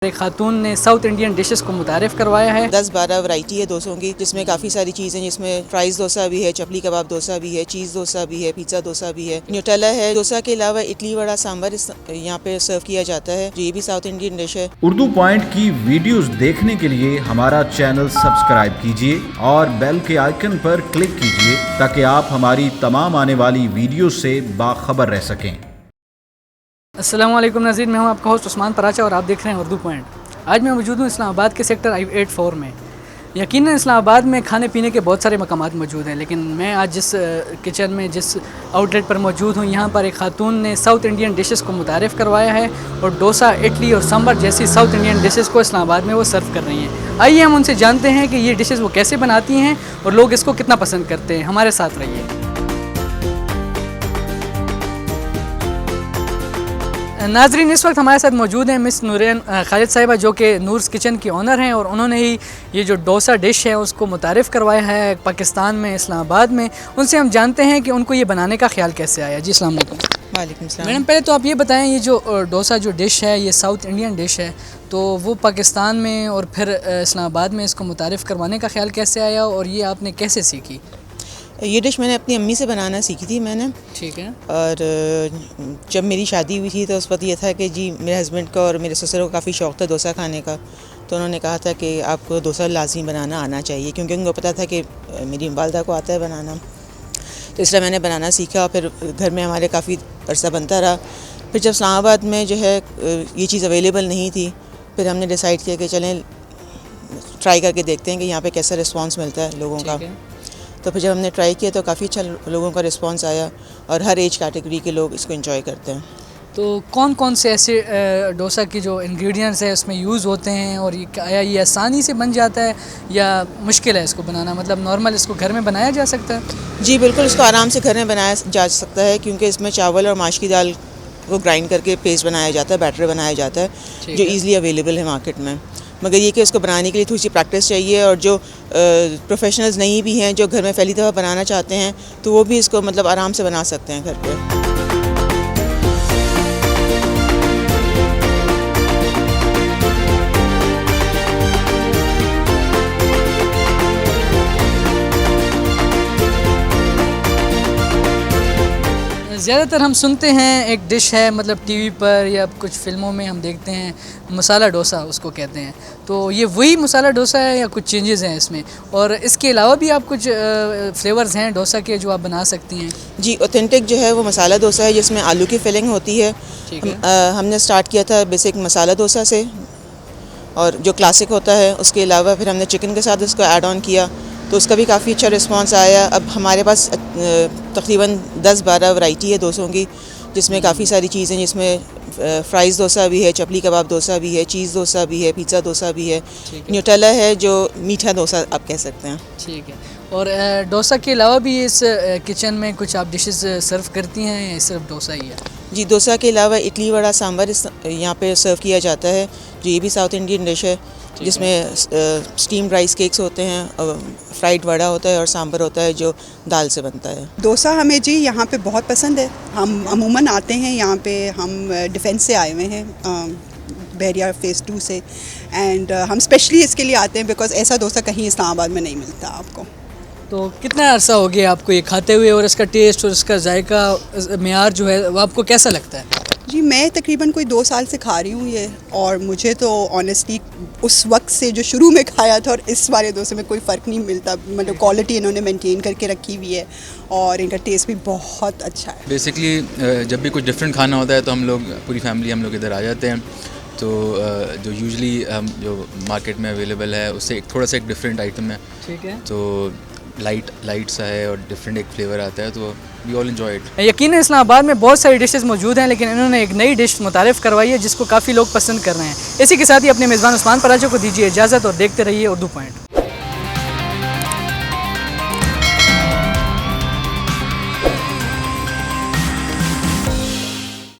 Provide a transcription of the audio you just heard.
एक खातून ने south Indian dishes को मुतारिफ करवाया है। 10-12 वैरायटी है डोसों की, जिसमें काफ़ी सारी चीज़ें, जिसमें फ्राइज़ डोसा भी है, चपली कबाब डोसा भी है, चीज़ डोसा भी है, पिज़्ज़ा डोसा भी है, न्यूटेला है। डोसा के अलावा इडली वड़ा सांभर यहाँ पे सर्व किया जाता है, जो ये भी साउथ इंडियन डिश है। उर्दू पॉइंट की वीडियोस देखने के लिए हमारा चैनल सब्सक्राइब कीजिए और बेल के आइकन पर क्लिक कीजिए ताकि आप हमारी तमाम आने वाली वीडियो से बाखबर रह सकें। अस्सलाम वालेकुम नाज़रीन, मैं हूं आपका होस्ट उस्मान पराचा और आप देख रहे हैं उर्दू पॉइंट। आज मैं मौजूद हूं इस्लामाबाद के सेक्टर I-84 में। यकीनन इस्लामाबाद में खाने पीने के बहुत सारे मकामात मौजूद हैं, लेकिन मैं आज जिस किचन में जिस आउटलेट पर मौजूद हूं, यहाँ पर एक खातून ने साउथ इंडियन डिशेस को मुतारिफ करवाया है और डोसा, इडली और सांभर जैसी साउथ इंडियन डिशेस को इस्लामाबाद में वो सर्व कर रही हैं। आइए हम उनसे जानते हैं कि ये डिशेस वो कैसे बनाती हैं और लोग इसको कितना पसंद करते हैं। हमारे साथ रहिए। नाजरीन, इस वक्त हमारे साथ मौजूद हैं मिस नूरैन खालिद साहिबा, जो कि नूर्स किचन की ऑनर हैं और उन्होंने ही ये जो डोसा डिश है उसको मुतारिफ़ करवाया है पाकिस्तान में, इस्लामाबाद में। उनसे हम जानते हैं कि उनको ये बनाने का ख्याल कैसे आया। जी अस्सलाम वालेकुम। वालेकुम सलाम। मैडम, पहले तो आप ये बताएं, ये जो डोसा जो डिश है ये साउथ इंडियन डिश है, तो वो पाकिस्तान में और फिर इस्लामाबाद में इसको मुतारिफ़ करवाने का ख्याल कैसे आया और ये आपने कैसे सीखी? ये डिश मैंने अपनी अम्मी से बनाना सीखी थी मैंने। ठीक है। और जब मेरी शादी हुई थी तो उस वक्त ये था कि जी मेरे हस्बैंड का और मेरे ससुर को काफ़ी शौक़ था डोसा खाने का, तो उन्होंने कहा था कि आपको डोसा लाजमी बनाना आना चाहिए, क्योंकि उनको पता था कि मेरी वालदा को आता है बनाना। तो इसलिए मैंने बनाना सीखा और फिर घर में हमारे काफ़ी अरसा बनता रहा। फिर जब इस्लामाबाद में जो है ये चीज़ अवेलेबल नहीं थी, फिर हमने डिसाइड किया कि चलें ट्राई करके देखते हैं कि यहाँ पे कैसा रिस्पांस मिलता है लोगों का। तो फिर जब हमने ट्राई किया तो काफ़ी अच्छा लोगों का रिस्पांस आया और हर एज कैटेगरी के लोग इसको एंजॉय करते हैं। तो कौन कौन से ऐसे डोसा की जो इंग्रेडिएंट्स है उसमें यूज़ होते हैं और ये आसानी से बन जाता है या मुश्किल है इसको बनाना? मतलब नॉर्मल इसको घर में बनाया जा सकता है? जी बिल्कुल, इसको आराम से घर में बनाया जा सकता है, क्योंकि इसमें चावल और माश की दाल को ग्राइंड करके पेस्ट बनाया जाता है, बैटर बनाया जाता है, जो ईज़िली अवेलेबल है मार्केट में। मगर ये कि इसको बनाने के लिए थोड़ी सी प्रैक्टिस चाहिए, और जो प्रोफेशनल्स नहीं भी हैं, जो घर में पहली दफ़ा बनाना चाहते हैं, तो वो भी इसको मतलब आराम से बना सकते हैं घर पे। ज़्यादातर हम सुनते हैं एक डिश है, मतलब टीवी पर या कुछ फ़िल्मों में हम देखते हैं, मसाला डोसा उसको कहते हैं। तो ये वही मसाला डोसा है या कुछ चेंजेस हैं इसमें? और इसके अलावा भी आप कुछ फ्लेवर्स हैं डोसा के जो आप बना सकती हैं? जी, ऑथेंटिक जो है वो मसाला डोसा है, जिसमें आलू की फिलिंग होती है। हमने स्टार्ट किया था बेसिक मसाला डोसा से, और जो क्लासिक होता है उसके अलावा फिर हमने चिकन के साथ उसको ऐड ऑन किया, तो उसका भी काफ़ी अच्छा रिस्पांस आया। अब हमारे पास तकरीबन 10-12 वैरायटी है डोसों की, जिसमें काफ़ी सारी चीज़ें, जिसमें फ्राइज़ डोसा भी है, चपली कबाब डोसा भी है, चीज़ डोसा भी है, पिज़्ज़ा डोसा भी है, न्यूटेला है जो मीठा डोसा आप कह सकते हैं। ठीक है। और डोसा के अलावा भी इस किचन में कुछ आप डिशेस सर्व करती हैं या सिर्फ डोसा ही है? जी, डोसा के अलावा इडली वड़ा सांभर यहाँ पे सर्व किया जाता है, जो ये भी साउथ इंडियन डिश है, जिसमें स्टीम्ड राइस केक्स होते हैं, फ्राइड वड़ा होता है और सांभर होता है जो दाल से बनता है। डोसा हमें जी यहाँ पे बहुत पसंद है। हम अमूमन आते हैं यहाँ पे, हम डिफेंस से आए हुए हैं, बहरिया फ़ेज़ 2 से, एंड हम स्पेशली इसके लिए आते हैं बिकॉज़ ऐसा डोसा कहीं इस्लामाबाद में नहीं मिलता आपको। तो कितना अरसा हो गया आपको ये खाते हुए, और इसका टेस्ट और इसका जायका मेयार जो है वो आपको कैसा लगता है? जी, मैं तकरीबन कोई 2 साल से खा रही हूँ ये, और मुझे तो ऑनेस्टली उस वक्त से जो शुरू में खाया था और इस वाले डोसे में कोई फ़र्क नहीं मिलता। मतलब क्वालिटी इन्होंने मेंटेन करके रखी हुई है और इनका टेस्ट भी बहुत अच्छा है। बेसिकली जब भी कुछ डिफरेंट खाना होता है तो हम लोग पूरी फैमिली हम लोग इधर आ जाते हैं। तो जो यूजुअली हम जो मार्केट में अवेलेबल है उससे एक थोड़ा सा एक डिफरेंट आइटम है। ठीक है। तो लाइट सा है और डिफरेंट एक फ्लेवर आता है, तो वी ऑल एंजॉय इट। यकीनन इस्लामाबाद में बहुत सारी डिशेस मौजूद हैं, लेकिन इन्होंने एक नई डिश मुतारिफ़ करवाई है जिसको काफ़ी लोग पसंद कर रहे हैं। इसी के साथ ही अपने मेज़बान उस्मान पराचा को दीजिए इजाज़त और देखते रहिए उर्दू पॉइंट।